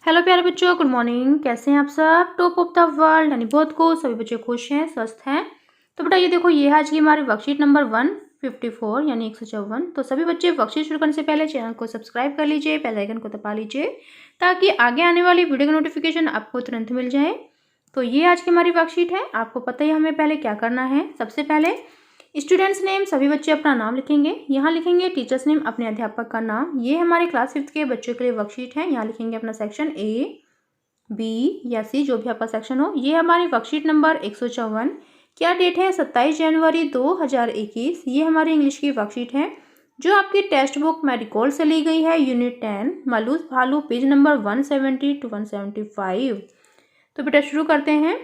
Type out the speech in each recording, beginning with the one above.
Hello प्यारे बच्चों, good morning. कैसे हैं आप सब? टॉप ऑफ द वर्ल्ड यानी बहुत को सभी बच्चे खुश हैं, स्वस्थ हैं। तो बेटा ये देखो, ये है आज की हमारी वर्कशीट नंबर 154 यानी 154। तो सभी बच्चे वर्कशीट शुरू करने से पहले चैनल को सब्सक्राइब कर लीजिए, बेल आइकन को दबा लीजिए ताकि आगे आने वाली वीडियो का नोटिफिकेशन आपको तुरंत मिल जाए। तो ये आज की हमारी वर्कशीट है। आपको पता ही हमें पहले क्या करना है। सबसे पहले स्टूडेंट्स नेम, सभी बच्चे अपना नाम लिखेंगे। यहाँ लिखेंगे टीचर्स नेम, अपने अध्यापक का नाम। ये हमारे क्लास 5th के बच्चों के लिए वर्कशीट है। यहाँ लिखेंगे अपना सेक्शन ए, बी या सी, जो भी आपका सेक्शन हो। ये हमारी वर्कशीट नंबर 154। क्या डेट है? 27 जनवरी 2021। ये हमारी इंग्लिश की वर्कशीट है जो आपकी टेक्स्ट बुक मेडिकोल से ली गई है, यूनिट 10 मलूस भालू, पेज नंबर 170 to 175। तो बेटा शुरू करते हैं।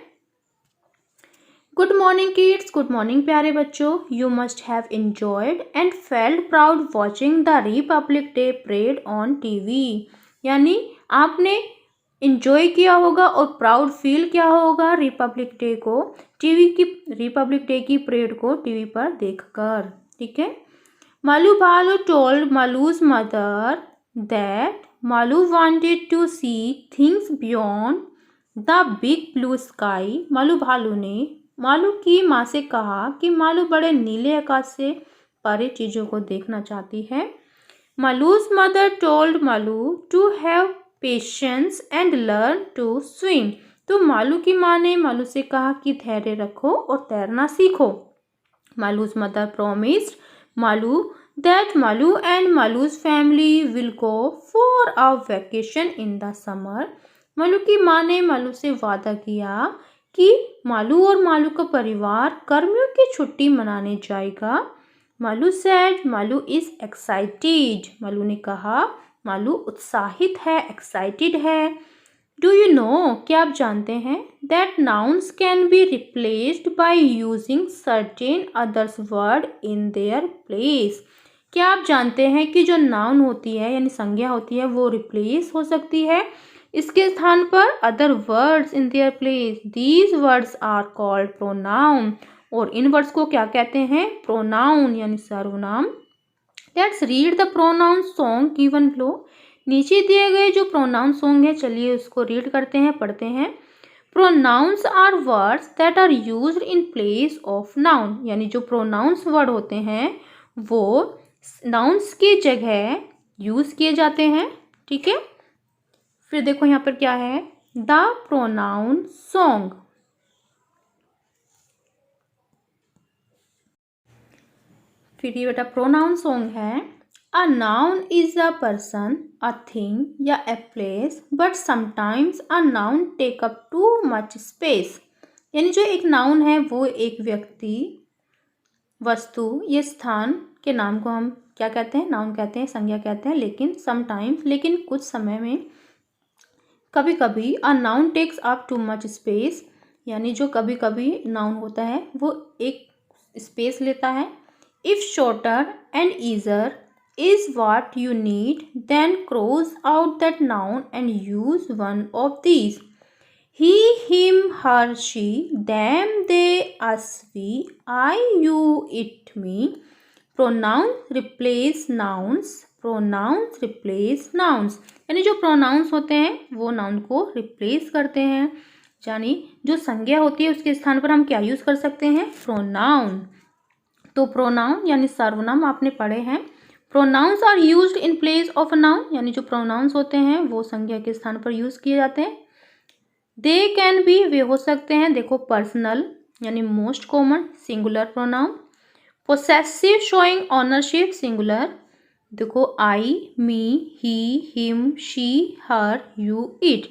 Good morning kids, good morning प्यारे बच्चों। You must have enjoyed and felt proud watching the Republic day parade on TV. यानी आपने इंजॉय किया होगा और प्राउड फील किया होगा रिपब्लिक डे को रिपब्लिक डे की परेड को टीवी पर देखकर। ठीक है। Malu Bhalu told Malu's mother that Malu wanted to see things beyond the big blue sky. Malu Bhalu ने मालू की माँ से कहा कि मालू बड़े नीले आकाश से परे चीज़ों को देखना चाहती है। Malu's mother told Malu to have patience and learn to swim. तो मालू की माँ ने मालू से कहा कि धैर्य रखो और तैरना सीखो। Malus mother promised Malu that Malu and Malus family will go for a vacation in the summer. Malu की माँ ने मालू से वादा किया कि मालू और मालू का परिवार गर्मियों की छुट्टी मनाने जाएगा। Malu said Malu is excited. Malu ने कहा मालू उत्साहित है, एक्साइटेड है। डू यू नो, क्या आप जानते हैं, that nouns can be replaced by using certain others word in their place. क्या आप जानते हैं कि जो नाउन होती है यानी संज्ञा होती है वो रिप्लेस हो सकती है इसके स्थान पर other words in their place. These words are called pronoun. और इन वर्ड्स को क्या कहते हैं? प्रोनाउन यानी सर्वनाम। Let's read the pronoun song given below. नीचे दिए गए जो प्रोनाउन सॉन्ग है, चलिए उसको रीड करते हैं, पढ़ते हैं। Pronouns are words that are used in place of noun. यानी जो प्रोनाउंस वर्ड होते हैं वो नाउन्स की जगह यूज किए जाते हैं। ठीक है। फिर देखो यहाँ पर क्या है, द प्रोनाउन सॉन्ग। फिर ये बेटा प्रोनाउन सॉन्ग है। A noun is a person, a thing या a place, but sometimes a noun take up too much space. यानी जो एक नाउन है वो एक व्यक्ति, वस्तु या स्थान के नाम को हम क्या कहते हैं? नाउन कहते हैं, संज्ञा कहते हैं। लेकिन समटाइम्स, लेकिन कुछ समय में, कभी कभी a noun takes up too much space, यानी जो कभी कभी नाउन होता है वो एक स्पेस लेता है। If shorter and easier is what you need, then cross out that noun and use one of these. He, him, her, she, them, they, us, we, I, you, it, me। Pronoun replace nouns. Pronouns replace nouns यानी जो pronounce होते हैं वो noun को replace करते हैं। यानी जो संज्ञा होती है उसके स्थान पर हम क्या यूज कर सकते हैं? प्रोनाउन। तो प्रोनाउन यानी सर्वनाम आपने पढ़े हैं। Pronouns are used in place of a noun, यानी जो प्रोनाउंस होते हैं वो संज्ञा के स्थान पर यूज किए जाते हैं। दे कैन बी, वे हो सकते हैं, देखो पर्सनल यानी most common singular pronoun. Possessive showing ownership singular, देखो I, me, he, him, she, her, you, it.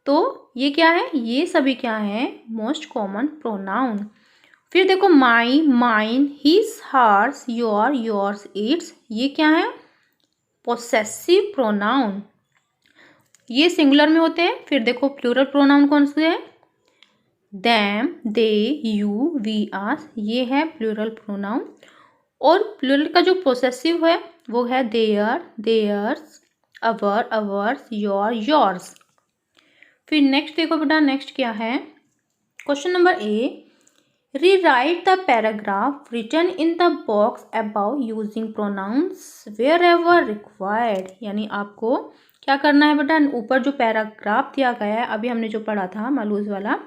तो ये क्या है? ये सभी क्या है? Most common pronoun. फिर देखो my, mine, his, hers, your, yours, its, ये क्या है? पोसेसिव प्रोनाउन, ये सिंगुलर में होते हैं। फिर देखो प्लूरल प्रोनाउन कौन से हैं? them, they, you, we, us, ये है प्लूरल प्रोनाउन। और प्लूरल का जो पोसेसिव है वो है their, theirs, our, ours, your, yours. फिर नेक्स्ट देखो बेटा, नेक्स्ट क्या है? Question number A, rewrite the paragraph written in the box about using pronouns wherever required. यानी आपको क्या करना है बेटा, ऊपर जो पैराग्राफ दिया गया है अभी हमने जो पढ़ा था मालूज वाला,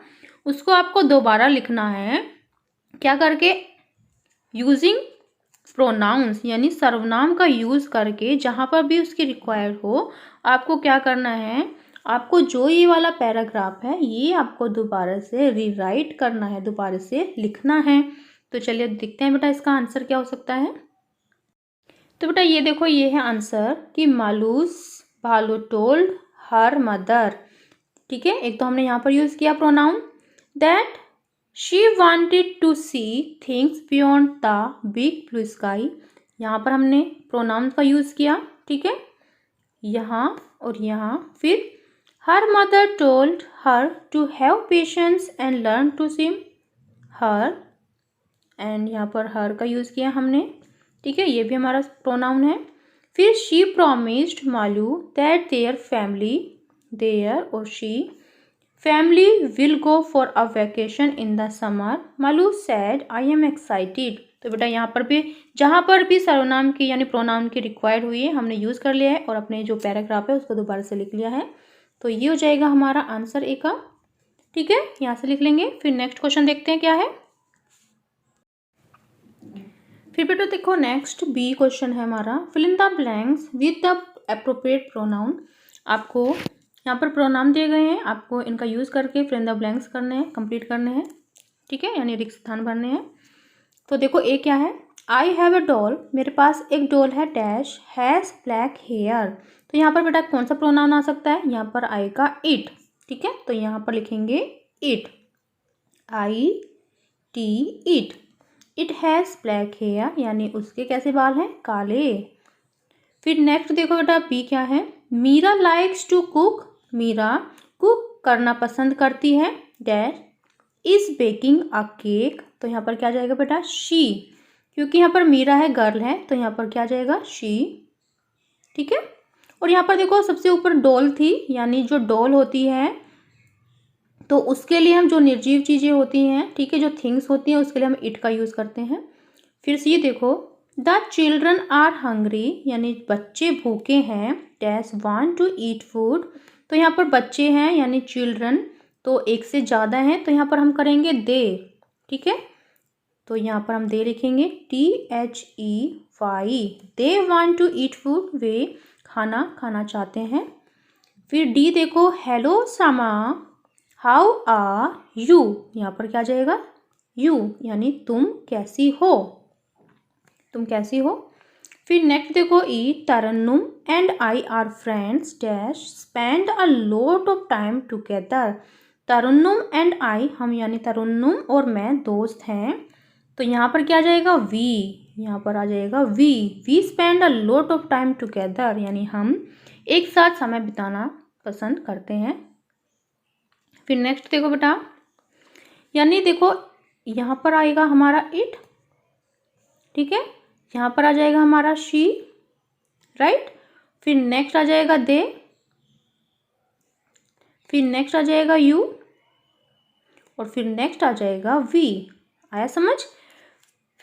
उसको आपको दोबारा लिखना है। क्या करके, यूजिंग प्रोनाउंस यानी सर्वनाम का यूज़ करके, जहाँ पर भी उसकी रिक्वायर्ड हो आपको क्या करना है, आपको जो ये वाला पैराग्राफ है ये आपको दोबारा से रीराइट करना है, दोबारा से लिखना है। तो चलिए देखते हैं बेटा इसका आंसर क्या हो सकता है। तो बेटा ये देखो, ये है आंसर कि मालूस भालू टोल्ड हर मदर। ठीक है, एक तो हमने यहाँ पर यूज़ किया pronoun that she wanted to see things beyond the big blue sky. यहाँ पर हमने प्रोनाउन का यूज़ किया। ठीक है, यहाँ और यहाँ। फिर her mother told her to have patience and learn to swim, her, and यहाँ पर हर का यूज़ किया हमने। ठीक है, ये भी हमारा प्रोनाउन है। फिर she promised Malu that their family, their और she family will go for a vacation in the summer. Malu said I am excited. तो बेटा यहाँ पर भी जहाँ पर भी सर्वनाम की यानी प्रोनाउन की रिक्वायर्ड हुई है हमने यूज़ कर लिया है और अपने जो पैराग्राफ है उसको दोबारा से लिख लिया है। तो ये हो जाएगा हमारा आंसर ए का। ठीक है, यहाँ से लिख लेंगे। फिर नेक्स्ट क्वेश्चन देखते हैं क्या है। फिर बेटा देखो नेक्स्ट बी क्वेश्चन है हमारा, fill in the blanks with the appropriate pronoun. आपको यहाँ पर प्रोनाउन दिए गए हैं, आपको इनका यूज़ करके फिल इन द ब्लैंक्स करने हैं, कंप्लीट करने हैं। ठीक है, यानी रिक्त स्थान भरने हैं। तो देखो ए क्या है, आई हैव अ डॉल, मेरे पास एक डॉल है डैश हैज़ ब्लैक हेयर। तो यहाँ पर बेटा कौन सा प्रोनाउन आ सकता है, यहाँ पर आएगा इट। ठीक है, तो यहाँ पर लिखेंगे it, I T it. It has black hair यानी उसके कैसे बाल हैं, काले। फिर नेक्स्ट देखो बेटा बी क्या है, Meera likes to cook, Meera cook करना पसंद करती है dash is baking a cake. तो यहाँ पर क्या जाएगा बेटा, शी, क्योंकि यहाँ पर मीरा है गर्ल है तो यहाँ पर क्या जाएगा, शी। ठीक है, और यहाँ पर देखो सबसे ऊपर डॉल थी, यानी जो डॉल होती है तो उसके लिए हम जो निर्जीव चीज़ें होती हैं, ठीक है, जो थिंग्स होती हैं उसके लिए हम इट का यूज़ करते हैं। फिर से ये देखो, द चिल्ड्रन आर हंग्री यानी बच्चे भूखे हैं dash want to eat food. तो यहाँ पर बच्चे हैं यानी चिल्ड्रन, तो एक से ज़्यादा हैं तो यहाँ पर हम करेंगे दे। ठीक है, तो यहाँ पर हम दे लिखेंगे THEY, they want to eat food, वे खाना खाना चाहते हैं। फिर डी देखो, hello Sama how are you, यहाँ पर क्या जाएगा, यू यानी तुम कैसी हो, तुम कैसी हो। फिर नेक्स्ट देखो E, Tarannum and I are friends dash spend a lot of time together. Tarannum and I, हम यानी तरन्नुम और मैं दोस्त हैं, तो यहाँ पर क्या जाएगा, वी, यहाँ पर आ जाएगा we spend a lot of time together यानी हम एक साथ समय बिताना पसंद करते हैं। फिर नेक्स्ट देखो बेटा, यानी देखो यहाँ पर आएगा हमारा इट। ठीक है, यहाँ पर आ जाएगा हमारा शी, राइट। फिर नेक्स्ट आ जाएगा दे, फिर नेक्स्ट आ जाएगा यू, और फिर नेक्स्ट आ जाएगा वी। आया समझ।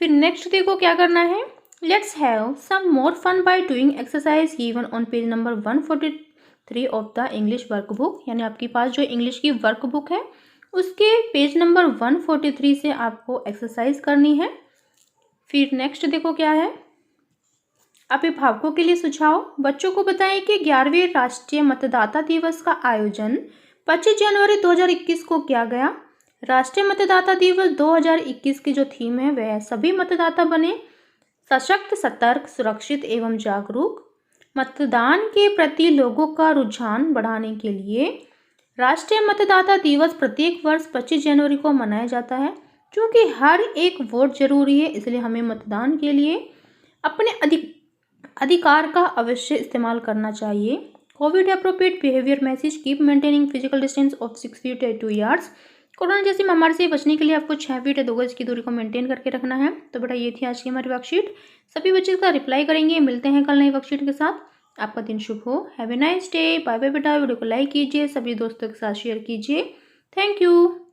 फिर नेक्स्ट देखो क्या करना है, let's have some more fun by doing exercise given on page number 143 of the English workbook. यानी आपके पास जो इंग्लिश की वर्कबुक है उसके पेज नंबर 143 से आपको एक्सरसाइज करनी है। फिर नेक्स्ट देखो क्या है, अभिभावकों के लिए सुझाव, बच्चों को बताएं कि 11वें राष्ट्रीय मतदाता दिवस का आयोजन 25 जनवरी 2021 को किया गया। राष्ट्रीय मतदाता दिवस 2021 की जो थीम है वह सभी मतदाता बने सशक्त, सतर्क, सुरक्षित एवं जागरूक। मतदान के प्रति लोगों का रुझान बढ़ाने के लिए राष्ट्रीय मतदाता दिवस प्रत्येक वर्ष 25 जनवरी को मनाया जाता है। क्योंकि हर एक वोट जरूरी है, इसलिए हमें मतदान के लिए अपने अधिकार का अवश्य इस्तेमाल करना चाहिए। Covid appropriate behaviour message, keep maintaining physical distance of 6 feet या 2 यार्ड्स। कोरोना जैसी महामारी से बचने के लिए आपको 6 फीट या 2 गज की दूरी को मेंटेन करके रखना है। तो बेटा ये थी आज की हमारी वर्कशीट, सभी बच्चे इसका रिप्लाई करेंगे। मिलते हैं कल नई वर्कशीट के साथ। आपका दिन शुभ हो, have a nice day, bye bye बेटा। वीडियो को लाइक कीजिए, सभी दोस्तों के साथ शेयर कीजिए। Thank you.